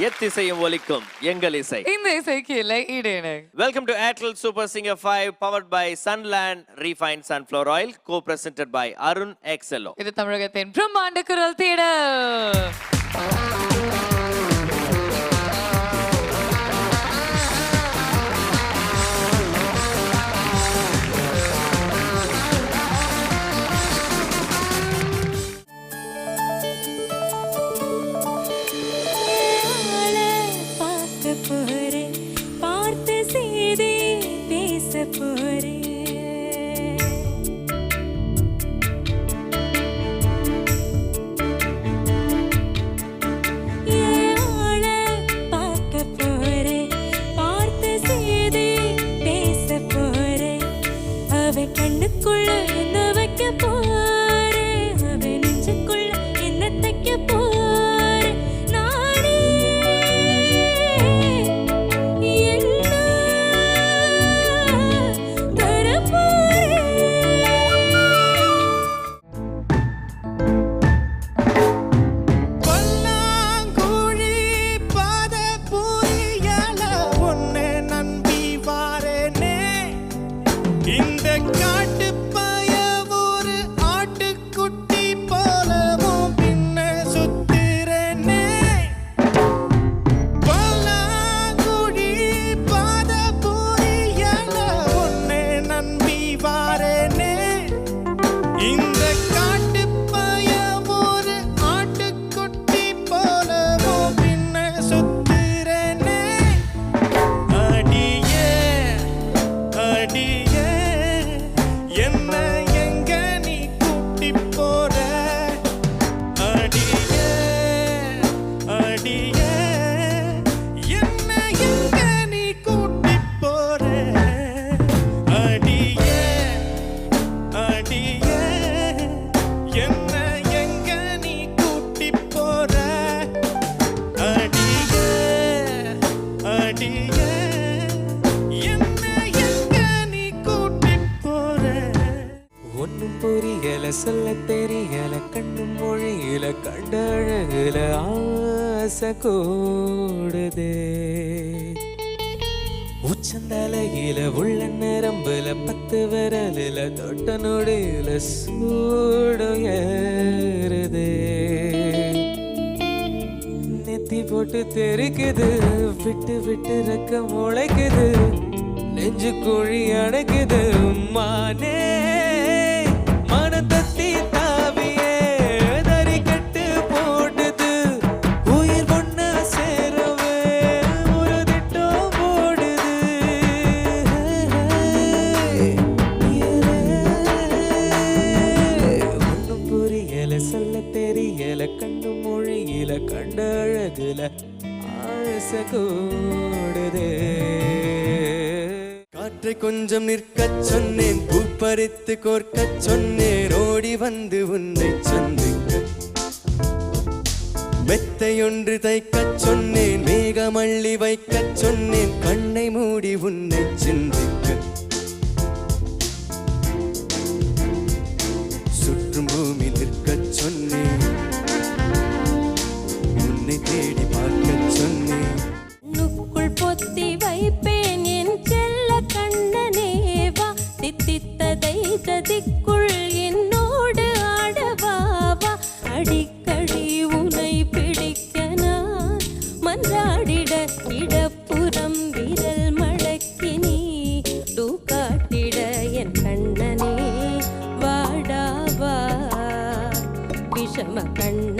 எத்திசையும் ஒலிக்கும் எங்கள் இசை. இந்த இசைக்கு இல்லை ஈடேனே. Welcome to Airtel Super Singer 5 powered by Sunland Refined Sunflower Oil, co-presented by Arun XLO. இது தமிழகத்தின் பிரம்மாண்ட குரல் தேடல். சொல்ல தெரியல கண்ணு மொழியில கண்ட அழகுல ஆசை கூடுதே உச்சந்தலையில உள்ள நரம்புல 10 விரலில தொட்ட நொடியில சூடு ஏறுதே நெத்தி போட்டு தெரிக்குது விட்டு விட்டு ரெக்க முளைக்குது நெஞ்சு குழி அடைக்குது மானே மனதத்தி தாவியே தறி கட்டு போடுது உயிர் ஒண்ணா சேரவே ஒரு திட்டம் போடுது ஒன்னும் புரியல சொல்ல தெரியல கண்ணு மொழியில கண்ட அழகுல ஆசை கூடுதே காற்றை கொஞ்சம் நிற்கச் சொன்னேன் பூப்பறித்து கோர்க்கச் சொன்னேன் ஓடி வந்து உன்னை சந்திக்க மெத்தையொன்று தைக்கச் சொன்னேன் மேகமள்ளி வைக்கச் சொன்னேன் கண்ணை மூடி உன்னை சிந்திக்க சுற்றும் பூமி நிற்கச் சொன்னேன் உன்னை தேடி பார்க்கச் சொன்னேன் பொத்தி வைப்பேன் என் செல்ல கண்ணனேவா தித்தித்ததை ததிக்குள் என்னோடு ஆடவாவா அடிக்கடி உனை பிடிக்க நான் மன்றாடிட இடப்புறம் விரல் மடக்கினி தூக்காட்டிட என் கண்ணனே வாடாவா விஷம கண்ண